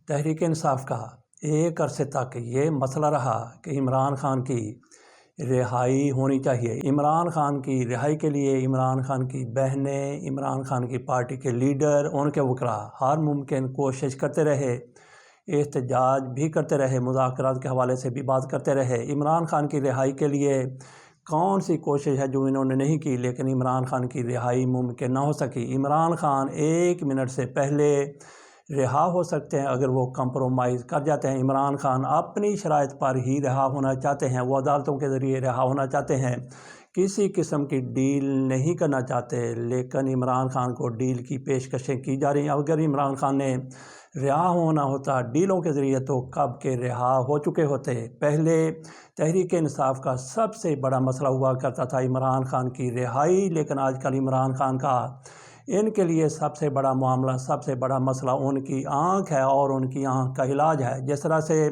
تحریک انصاف کا ایک عرصے تک یہ مسئلہ رہا کہ عمران خان کی رہائی ہونی چاہیے۔ عمران خان کی رہائی کے لیے عمران خان کی بہنیں، عمران خان کی پارٹی کے لیڈر، ان کے وکلاء ہر ممکن کوشش کرتے رہے، احتجاج بھی کرتے رہے، مذاکرات کے حوالے سے بھی بات کرتے رہے۔ عمران خان کی رہائی کے لیے کون سی کوشش ہے جو انہوں نے نہیں کی، لیکن عمران خان کی رہائی ممکن نہ ہو سکی۔ عمران خان 1 منٹ سے پہلے رہا ہو سکتے ہیں اگر وہ کمپرومائز کر جاتے ہیں۔ عمران خان اپنی شرائط پر ہی رہا ہونا چاہتے ہیں، وہ عدالتوں کے ذریعے رہا ہونا چاہتے ہیں، کسی قسم کی ڈیل نہیں کرنا چاہتے، لیکن عمران خان کو ڈیل کی پیشکشیں کی جا رہی ہیں۔ اگر عمران خان نے رہا ہونا ہوتا ڈیلوں کے ذریعے تو کب کے رہا ہو چکے ہوتے۔ پہلے تحریک انصاف کا سب سے بڑا مسئلہ ہوا کرتا تھا عمران خان کی رہائی، لیکن آج کل عمران خان کا ان کے لیے سب سے بڑا معاملہ، سب سے بڑا مسئلہ ان کی آنکھ ہے اور ان کی آنکھ کا علاج ہے۔ جس طرح سے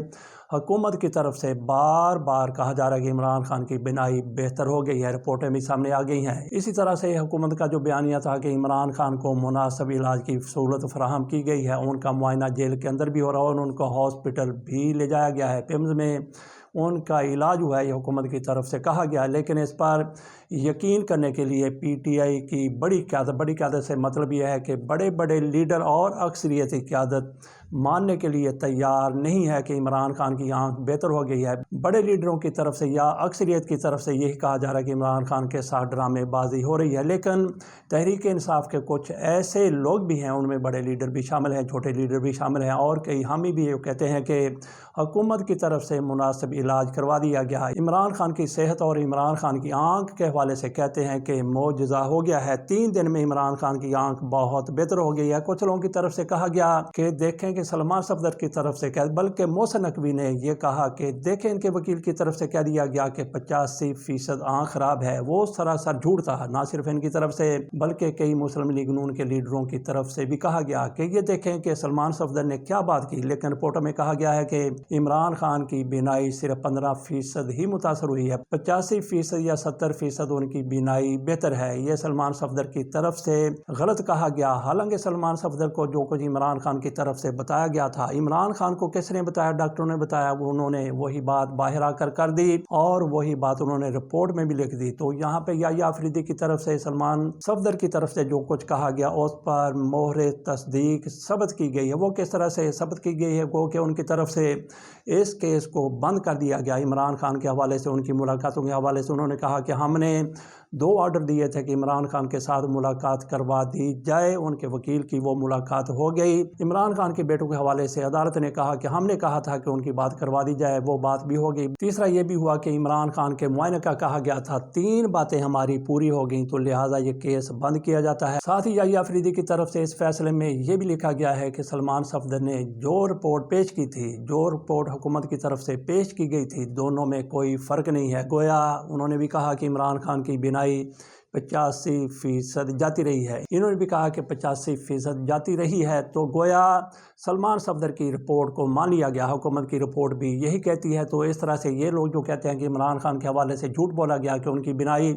حکومت کی طرف سے بار بار کہا جا رہا ہے کہ عمران خان کی بینائی بہتر ہو گئی ہے، رپورٹیں بھی سامنے آ گئی ہیں، اسی طرح سے حکومت کا جو بیانیہ تھا کہ عمران خان کو مناسب علاج کی سہولت فراہم کی گئی ہے، ان کا معائنہ جیل کے اندر بھی ہو رہا ہے اور ان کو ہاسپٹل بھی لے جایا گیا ہے، پیمز میں ان کا علاج ہوا ہے، یہ حکومت کی طرف سے کہا گیا ہے۔ لیکن اس پر یقین کرنے کے لیے پی ٹی آئی کی بڑی قیادت سے مطلب یہ ہے کہ بڑے بڑے لیڈر اور اکثریتی قیادت ماننے کے لیے تیار نہیں ہے کہ عمران خان کی آنکھ بہتر ہو گئی ہے۔ بڑے لیڈروں کی طرف سے یا اکثریت کی طرف سے یہی کہا جا رہا ہے کہ عمران خان کے ساتھ ڈرامے بازی ہو رہی ہے، لیکن تحریک انصاف کے کچھ ایسے لوگ بھی ہیں، ان میں بڑے لیڈر بھی شامل ہیں، چھوٹے لیڈر بھی شامل ہیں، اور کئی حامی بھی کہتے ہیں کہ حکومت کی طرف سے مناسب علاج کروا دیا گیا ہے۔ عمران خان کی صحت اور عمران خان کی آنکھ کے حوالے سے کہتے ہیں کہ معجزہ ہو گیا ہے، 3 دن میں عمران خان کی آنکھ بہت بہتر ہو گئی ہے۔ کچھ لوگوں کی طرف سے کہا گیا کہ دیکھیں کہ سلمان صفدر کی طرف سے بلکہ محسن نقوی نے یہ کہا کہ دیکھیں ان کے وکیل کی طرف سے کہہ دیا گیا کہ 85% آنکھ خراب ہے، وہ سراسر جھوٹ تھا۔ نہ صرف ان کی طرف سے بلکہ کئی مسلم لیگ نون کے لیڈروں کی طرف سے بھی کہا گیا کہ یہ دیکھیں کہ سلمان صفدر نے کیا بات کی، لیکن رپورٹ میں کہا گیا ہے کہ عمران خان کی بینائی صرف 15% ہی متاثر ہوئی ہے، 85% یا 70% ان کی بینائی بہتر ہے۔ یہ سلمان صفدر کی طرف سے غلط کہا گیا، حالانکہ سلمان صفدر کو جو کچھ عمران خان کی طرف سے بتایا گیا تھا، عمران خان کو کس نے بتایا؟ ڈاکٹروں نے بتایا، انہوں نے وہی بات باہر آ کر دی اور وہی بات انہوں نے رپورٹ میں بھی لکھ دی۔ تو یہاں پہ یحییٰ آفریدی کی طرف سے سلمان صفدر کی طرف سے جو کچھ کہا گیا اس پر مہر تصدیق ثبت کی گئی ہے۔ وہ کس طرح سے ثبت کی گئی ہے؟ وہ کہ ان کی طرف سے اس کیس کو بند کر دیا گیا۔ عمران خان کے حوالے سے، ان کی ملاقاتوں کے حوالے سے انہوں نے کہا کہ ہم نے 2 آرڈر دیے تھے کہ عمران خان کے ساتھ ملاقات کروا دی جائے، ان کے وکیل کی وہ ملاقات ہو گئی۔ عمران خان کے بیٹوں کے حوالے سے عدالت نے کہا کہ ہم نے کہا تھا کہ ان کی بات کروا دی جائے، وہ بات بھی ہو گئی۔ تیسرا یہ بھی ہوا کہ عمران خان کے معائنہ کا کہا گیا تھا 3 باتیں ہماری پوری ہو گئیں، تو لہٰذا یہ کیس بند کیا جاتا ہے۔ ساتھ ہی یحییٰ آفریدی کی طرف سے اس فیصلے میں یہ بھی لکھا گیا ہے کہ سلمان صفدر نے جو رپورٹ پیش کی تھی، جو رپورٹ حکومت کی طرف سے پیش کی گئی تھی، دونوں میں کوئی فرق نہیں ہے۔ گویا انہوں نے بھی کہا کہ عمران خان کی بینائی 85% جاتی رہی ہے، انہوں نے بھی کہا کہ 85% جاتی رہی ہے، تو گویا سلمان صفدر کی رپورٹ کو مان لیا گیا، حکومت کی رپورٹ بھی یہی کہتی ہے۔ تو اس طرح سے یہ لوگ جو کہتے ہیں کہ عمران خان کے حوالے سے جھوٹ بولا گیا کہ ان کی بینائی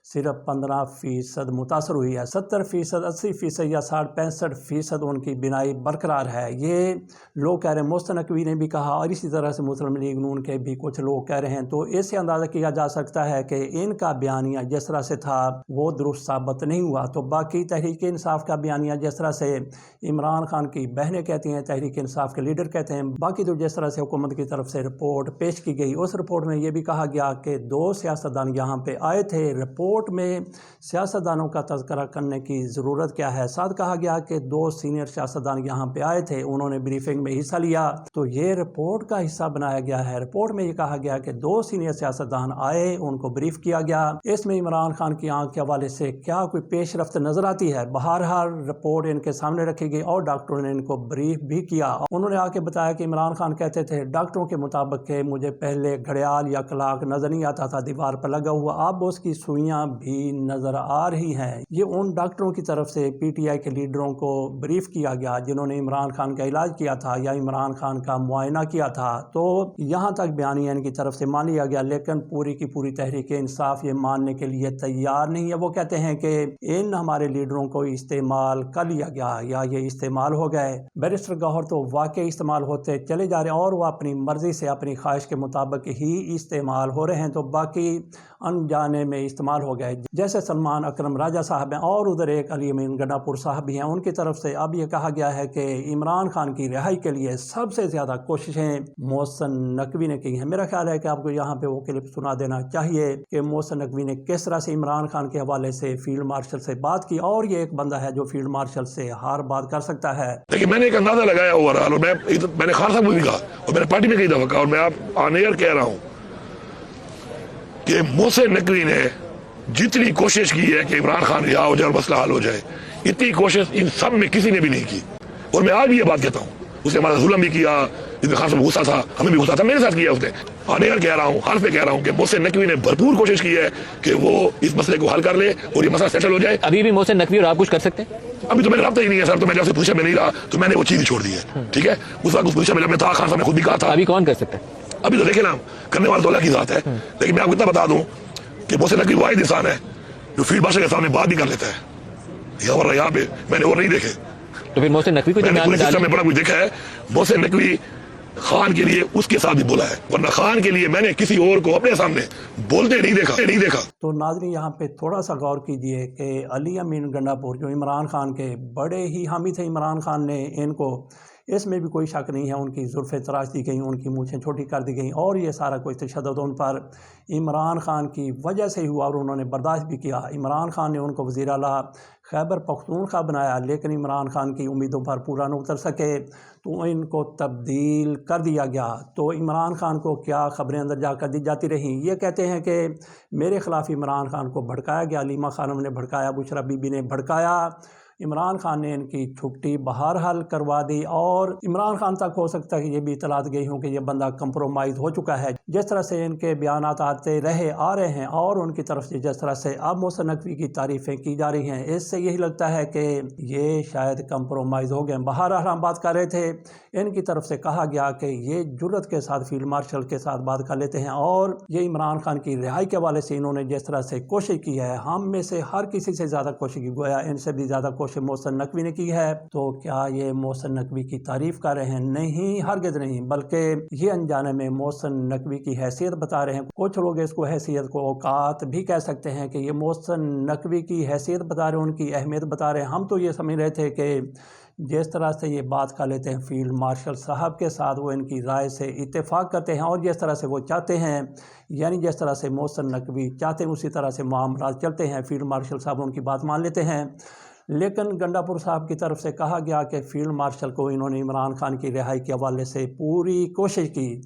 صرف 15% متاثر ہوئی ہے، 70%، 80% یا 65% ان کی بینائی برقرار ہے، یہ لوگ کہہ رہے ہیں۔ محسن نقوی نے بھی کہا اور اسی طرح سے مسلم لیگ نون کے بھی کچھ لوگ کہہ رہے ہیں۔ تو اس سے اندازہ کیا جا سکتا ہے کہ ان کا بیانیہ جس طرح سے تھا وہ درست ثابت نہیں ہوا۔ تو باقی تحریک انصاف کا بیانیہ جس طرح سے عمران خان کی بہنیں کہتی ہیں، تحریک انصاف کے لیڈر کہتے ہیں، باقی تو جس طرح سے حکومت کی طرف سے رپورٹ پیش کی گئی، اس رپورٹ میں یہ بھی کہا گیا کہ 2 سیاستدان یہاں پہ آئے تھے۔ رپورٹ میں سیاستدانوں کا تذکرہ کرنے کی ضرورت کیا ہے؟ ساتھ کہا گیا کہ 2 سینئر سیاستدان یہاں پہ آئے تھے، انہوں نے بریفنگ میں حصہ لیا، تو یہ رپورٹ کا حصہ بنایا گیا ہے۔ رپورٹ میں یہ کہا گیا کہ 2 سینئر سیاستدان آئے، ان کو بریف کیا گیا۔ اس میں عمران خان کی آنکھ کے حوالے سے کیا کوئی پیش رفت نظر آتی ہے؟ بہرحال رپورٹ ان کے سامنے رکھی گئی اور ڈاکٹروں نے ان کو بریف بھی کیا۔ انہوں نے آ کے بتایا کہ عمران خان کہتے تھے ڈاکٹروں کے مطابق کہ مجھے پہلے گھڑیال یا کلاک نظر نہیں آتا تھا دیوار پر لگا ہوا، اب اس کی سوئیاں دھمکیاں بھی نظر آ رہی ہیں۔ یہ ان ڈاکٹروں کی طرف سے پی ٹی آئی کے لیڈروں کو بریف کیا گیا جنہوں نے عمران خان کا علاج کیا تھا یا عمران خان کا معائنہ کیا تھا، تو یہاں تک بیانیہ ان کی طرف سے مان لیا گیا، لیکن پوری کی پوری تحریک انصاف یہ ماننے کے لیے تیار نہیں ہے۔ وہ کہتے ہیں کہ ان ہمارے لیڈروں کو استعمال کر لیا گیا یا یہ استعمال ہو گئے۔ بیرسٹر گوہر تو واقعی استعمال ہوتے چلے جا رہے ہیں اور وہ اپنی مرضی سے اپنی خواہش کے مطابق ہی استعمال ہو رہے ہیں، تو باقی انجانے میں استعمال ہو گئے، جیسے سلمان اکرم راجہ صاحب ہیں اور ادھر ایک علی امین گنڈا پور صاحب بھی ہیں۔ ان کی طرف سے اب یہ کہا گیا ہے کہ عمران خان کی رہائی کے لیے سب سے زیادہ کوششیں محسن نقوی نے کی ہیں۔ میرا خیال ہے کہ آپ کو یہاں پہ وہ کلپ سنا دینا چاہیے کہ محسن نقوی نے کس طرح سے عمران خان کے حوالے سے فیلڈ مارشل سے بات کی، اور یہ ایک بندہ ہے جو فیلڈ مارشل سے ہر بات کر سکتا ہے۔ لیکن میں نے ایک اندازہ لگایا اوورآل، اور میں نے خان صاحب کو بھی کہا اور میں نے پارٹی میں کئی دفعہ کہا، اور میں آپ آن ایئر کہہ رہا ہوں کہ محسن نقوی نے جتنی کوشش کی ہے کہ عمران خان رہا ہو جائے اور مسئلہ حل ہو جائے، اتنی کوشش ان سب میں کسی نے بھی نہیں کی۔ اور میں آج بھی یہ بات کہتا ہوں، اس نے ہمارا ظلم بھی کیا، جس میں خان صاحب غصہ تھا، ہمیں بھی غصہ تھا، میرے ساتھ کیا اس نے۔ آن ایئر کہہ رہا ہوں، حرف پہ کہہ رہا ہوں کہ محسن نقوی نے بھرپور کوشش کی ہے کہ وہ اس مسئلے کو حل کر لے اور یہ مسئلہ سیٹل ہو جائے۔ ابھی بھی محسن نقوی اور آپ کچھ کر سکتے ہیں؟ ابھی تو میرا رابطہ ہی نہیں ہے سر، تو میں جب سے پوزیشن میں نہیں رہا تو میں نے وہ چیز ہی چھوڑ دی ہے، ٹھیک ہے۔ اس وقت اس پوزیشن میں جب میں تھا، خان صاحب نے خود بھی کہا تھا۔ ابھی کون کر سکتا ہے؟ ابھی تو دیکھیں نا، کرنے والا تو اللہ کی ذات ہے، لیکن میں آپ کو اتنا بتا دوں کہ محسن نقوی واحد انسان ہے جو فیلڈ مارشل کے سامنے بات بھی کر لیتا ہے، یہاں پہ میں نے اور نہیں دیکھے۔ تو پھر محسن نقوی کو میں نے درمیان پورے میں سسٹم ڈال میں بڑا کچھ دیکھا ہے۔ محسن نقوی خان کے لیے اس کے ساتھ بھی بولا ہے، ورنہ خان کے لیے میں نے کسی اور کو اپنے سامنے بولتے نہیں دیکھا۔ تو ناظرین یہاں پہ تھوڑا سا غور کیجئے کہ علی امین گنڈا پور جو عمران خان کے بڑے ہی حامی تھے، عمران خان نے ان کو، اس میں بھی کوئی شک نہیں ہے، ان کی زلفیں تراش دی گئیں، ان کی مونچھیں چھوٹی کر دی گئیں، اور یہ سارا کوئی تشدد ان پر عمران خان کی وجہ سے ہوا اور انہوں نے برداشت بھی کیا۔ عمران خان نے ان کو وزیر اعلیٰ خیبر پختونخوا بنایا، لیکن عمران خان کی امیدوں پر پورا نہ اتر سکے تو ان کو تبدیل کر دیا گیا۔ تو عمران خان کو کیا خبریں اندر جا کر دی جاتی رہیں، یہ کہتے ہیں کہ میرے خلاف عمران خان کو بھڑکایا گیا، علیمہ خانم نے بھڑکایا، بشرا بی بی نے بھڑکایا، عمران خان نے ان کی چھٹی بہرحال کروا دی، اور عمران خان تک ہو سکتا ہے کہ یہ بھی اطلاعات گئی ہوں کہ یہ بندہ کمپرومائز ہو چکا ہے۔ جس طرح سے ان کے بیانات آتے آ رہے ہیں اور ان کی طرف سے جس طرح سے اب محسن نقوی کی تعریفیں کی جا رہی ہیں، اس سے یہی لگتا ہے کہ یہ شاید کمپرومائز ہو گئے۔ بہرحال ہم بات کر رہے تھے، ان کی طرف سے کہا گیا کہ یہ جرت کے ساتھ فیلڈ مارشل کے ساتھ بات کر لیتے ہیں، اور یہ عمران خان کی رہائی کے حوالے سے انہوں نے جس طرح سے کوشش کی ہے، ہم میں سے ہر کسی سے زیادہ کوشش کی، گویا ان سے بھی زیادہ کوشش محسن نقوی نے کی ہے۔ تو کیا یہ محسن نقوی کی تعریف کر رہے ہیں؟ نہیں، ہرگز نہیں، بلکہ یہ انجانے میں محسن نقوی کی حیثیت بتا رہے ہیں۔ کچھ لوگ اس کو حیثیت کو اوقات بھی کہہ سکتے ہیں کہ یہ محسن نقوی کی حیثیت بتا رہے ہیں، ان کی اہمیت بتا رہے ہیں۔ ہم تو یہ سمجھ رہے تھے کہ جس طرح سے یہ بات کر لیتے ہیں فیلڈ مارشل صاحب کے ساتھ، وہ ان کی رائے سے اتفاق کرتے ہیں، اور جس طرح سے وہ چاہتے ہیں، یعنی جس طرح سے محسن نقوی چاہتے ہیں اسی طرح سے معاملات چلتے ہیں، فیلڈ مارشل صاحب ان کی بات مان لیتے ہیں۔ لیکن گنڈا پور صاحب کی طرف سے کہا گیا کہ فیلڈ مارشل کو انہوں نے عمران خان کی رہائی کے حوالے سے پوری کوشش کی،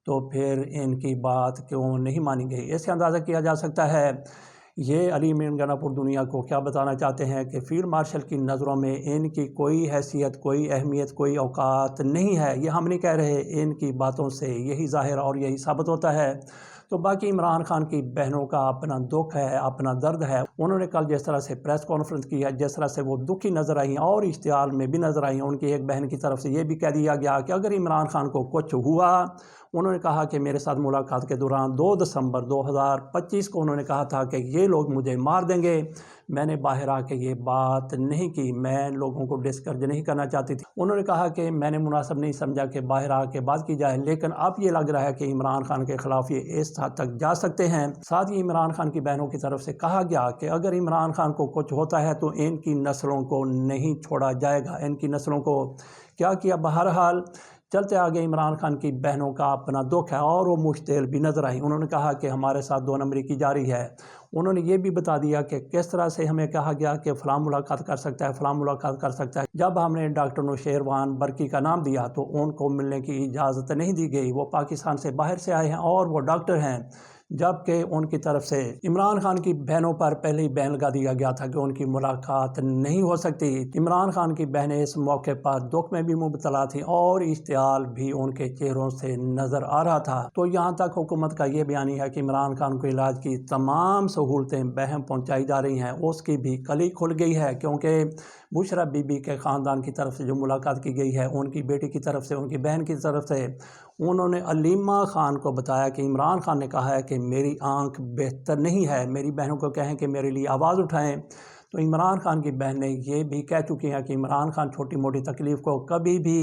تو پھر ان کی بات کیوں نہیں مانی گئی؟ اس سے اندازہ کیا جا سکتا ہے یہ علی امین گنڈا پور دنیا کو کیا بتانا چاہتے ہیں کہ فیلڈ مارشل کی نظروں میں ان کی کوئی حیثیت، کوئی اہمیت، کوئی اوقات نہیں ہے۔ یہ ہم نہیں کہہ رہے، ان کی باتوں سے یہی ظاہر اور یہی ثابت ہوتا ہے۔ تو باقی عمران خان کی بہنوں کا اپنا دکھ ہے، اپنا درد ہے۔ انہوں نے کل جس طرح سے پریس کانفرنس کی ہے، جس طرح سے وہ دکھی نظر آئی اور اشتعال میں بھی نظر آئی ہیں، ان کی ایک بہن کی طرف سے یہ بھی کہہ دیا گیا کہ اگر عمران خان کو کچھ ہوا، انہوں نے کہا کہ میرے ساتھ ملاقات کے دوران 2 دسمبر 2025 کو انہوں نے کہا تھا کہ یہ لوگ مجھے مار دیں گے۔ میں نے باہر آ کے یہ بات نہیں کی، میں لوگوں کو ڈسکرج نہیں کرنا چاہتی تھی۔ انہوں نے کہا کہ میں نے مناسب نہیں سمجھا کہ باہر آ کے بات کی جائے، لیکن اب یہ لگ رہا ہے کہ عمران خان کے خلاف یہ اس حد تک جا سکتے ہیں۔ ساتھ ہی عمران خان کی بہنوں کی طرف سے کہا گیا کہ اگر عمران خان کو کچھ ہوتا ہے تو ان کی نسلوں کو نہیں چھوڑا جائے گا، ان کی نسلوں کو کیا کیا۔ بہرحال چلتے آگے عمران خان کی بہنوں کا اپنا دکھ ہے اور وہ مشتعل بھی نظر آئیں۔ انہوں نے کہا کہ ہمارے ساتھ 2 نمبری کی جاری ہے۔ انہوں نے یہ بھی بتا دیا کہ کس طرح سے ہمیں کہا گیا کہ فلاں ملاقات کر سکتا ہے، فلاں ملاقات کر سکتا ہے۔ جب ہم نے ڈاکٹر نوشیروان برقی کا نام دیا تو ان کو ملنے کی اجازت نہیں دی گئی۔ وہ پاکستان سے باہر سے آئے ہیں اور وہ ڈاکٹر ہیں، جبکہ ان کی طرف سے عمران خان کی بہنوں پر پہلے ہی بین لگا دیا گیا تھا کہ ان کی ملاقات نہیں ہو سکتی۔ عمران خان کی بہنیں اس موقع پر دکھ میں بھی مبتلا تھیں اور اشتعال بھی ان کے چہروں سے نظر آ رہا تھا۔ تو یہاں تک حکومت کا یہ بیان ہے کہ عمران خان کو علاج کی تمام سہولتیں بہم پہنچائی جا رہی ہیں، اس کی بھی کلی کھل گئی ہے، کیونکہ بشرا بی بی کے خاندان کی طرف سے جو ملاقات کی گئی ہے، ان کی بیٹی کی طرف سے، ان کی بہن کی طرف سے، انہوں نے علیمہ خان کو بتایا کہ عمران خان نے کہا ہے کہ میری آنکھ بہتر نہیں ہے، میری بہنوں کو کہیں کہ میرے لیے آواز اٹھائیں۔ تو عمران خان کی بہنیں یہ بھی کہہ چکی ہیں کہ عمران خان چھوٹی موٹی تکلیف کو کبھی بھی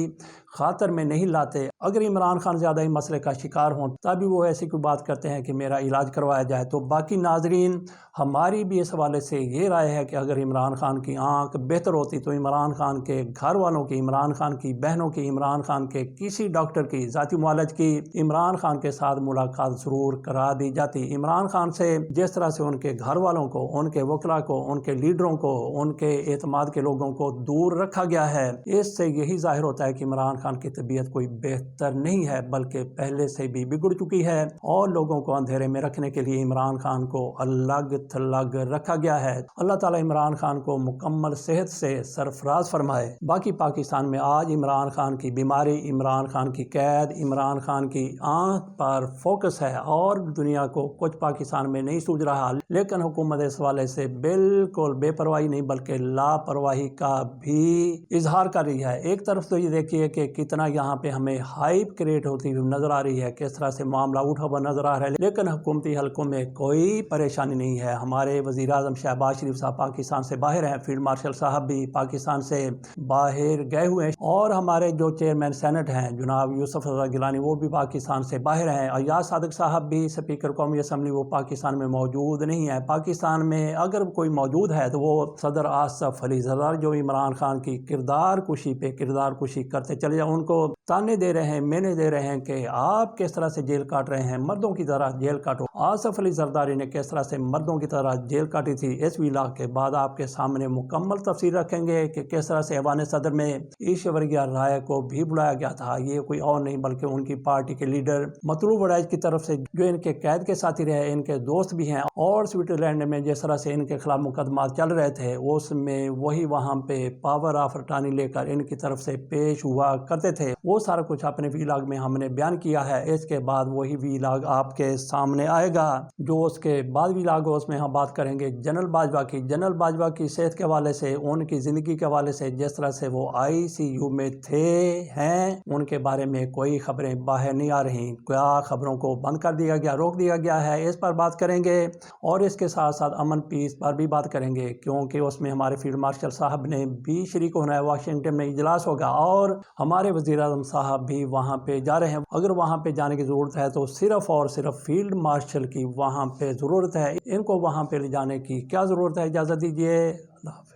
خاطر میں نہیں لاتے۔ اگر عمران خان زیادہ ہی مسئلے کا شکار ہوں تبھی وہ ایسی کوئی بات کرتے ہیں کہ میرا علاج کروایا جائے۔ تو باقی ناظرین، ہماری بھی اس حوالے سے یہ رائے ہے کہ اگر عمران خان کی آنکھ بہتر ہوتی تو عمران خان کے گھر والوں کی، عمران خان کی بہنوں کی، عمران خان کے کسی ڈاکٹر کی، ذاتی معالج کی عمران خان کے ساتھ ملاقات ضرور کرا دی جاتی۔ عمران خان سے جس طرح سے ان کے گھر والوں کو، ان کے وکلاء کو، ان کے لیڈروں کو، ان کے اعتماد کے لوگوں کو دور رکھا گیا ہے، اس سے یہی ظاہر ہوتا ہے کہ عمران خان کی طبیعت کوئی بہتر نہیں ہے بلکہ پہلے سے بھی بگڑ چکی ہے، اور لوگوں کو اندھیرے میں رکھنے کے لیے عمران خان کو الگ تھلگ رکھا گیا ہے۔ اللہ تعالیٰ عمران خان کو مکمل صحت سے سرفراز فرمائے۔ باقی پاکستان میں آج عمران خان کی بیماری، عمران خان کی قید، عمران خان کی آنکھ پر فوکس ہے اور دنیا کو کچھ پاکستان میں نہیں سوچ رہا، لیکن حکومت اس حوالے سے بالکل بے پرواہی نہیں بلکہ لاپرواہی کا بھی اظہار کر رہی ہے۔ ایک طرف تو یہ دیکھیے کہ کتنا یہاں پہ ہمیں ہائپ کریٹ ہوتی ہوئی نظر آ رہی ہے، کس طرح سے معاملہ اٹھا ہوا نظر آ رہا ہے، لیکن حکومتی حلقوں میں کوئی پریشانی نہیں ہے۔ ہمارے وزیر اعظم شہباز شریف صاحب پاکستان سے باہر ہیں، فیلڈ مارشل صاحب بھی پاکستان سے باہر گئے ہوئے ہیں، اور ہمارے جو چیئرمین سینٹ ہیں جناب یوسف رضا گیلانی وہ بھی پاکستان سے باہر ہیں۔ ایاز صادق صاحب بھی اسپیکر قومی اسمبلی وہ پاکستان میں موجود نہیں ہے۔ پاکستان میں اگر کوئی موجود ہے تو وہ صدر آصف علی زرداری جو عمران خان کی کردار کشی پہ کردار کشی کرتے چلے جائیں، ان کو تانے دے رہے ہیں، مینے دے رہے ہیں کہ آپ کس طرح سے جیل کاٹ رہے ہیں، مردوں کی طرح جیل کاٹو۔ آصف علی زرداری نے کس طرح سے مردوں کی طرح جیل کاٹی تھی، اس ویلاگ کے بعد آپ کے سامنے مکمل تفصیل رکھیں گے کہ کس طرح سے ایوان صدر میں ایشوریہ رائے کو بھی بلایا گیا تھا۔ یہ کوئی اور نہیں بلکہ ان کی پارٹی کے لیڈر مطلوب وڈائچ کی طرف سے، جو ان کے قید کے ساتھی رہے، ان کے دوست بھی ہیں، اور سوئٹزرلینڈ میں جس طرح سے ان کے خلاف مقدمات چل رہے تھے اس میں وہی وہاں پہ پاور آف اٹارنی لے کر ان کی طرف سے پیش ہوا کرتے تھے۔ وہ سارا کچھ اپنے ویلاگ میں ہم نے بیان کیا ہے۔ اس کے بعد وہی ویلاگ آپ کے سامنے آئے گا، جو اس کے بعد ویلاگ اس میں ہم بات کریں گے جنرل باجوہ کی۔ جنرل باجوہ کی صحت کے حوالے سے، ان کی زندگی کے حوالے سے، جس طرح سے وہ ICU میں ہیں، ان کے بارے میں کوئی خبریں باہر نہیں آ رہی، کیا خبروں کو بند کر دیا گیا، روک دیا گیا ہے، اس پر بات کریں گے، اور اس کے ساتھ ساتھ امن پیس پر بھی بات کریں گے، کیونکہ اس میں ہمارے فیلڈ مارشل صاحب نے بھی شریک ہونا ہے۔ واشنگٹن میں اجلاس ہوگا اور ہمارے وزیر اعظم صاحب بھی وہاں پہ جا رہے ہیں۔ اگر وہاں پہ جانے کی ضرورت ہے تو صرف اور صرف فیلڈ مارشل کی وہاں پہ ضرورت ہے، ان کو وہاں پہ لے جانے کی کیا ضرورت ہے؟ اجازت دیجیے، اللہ حافظ۔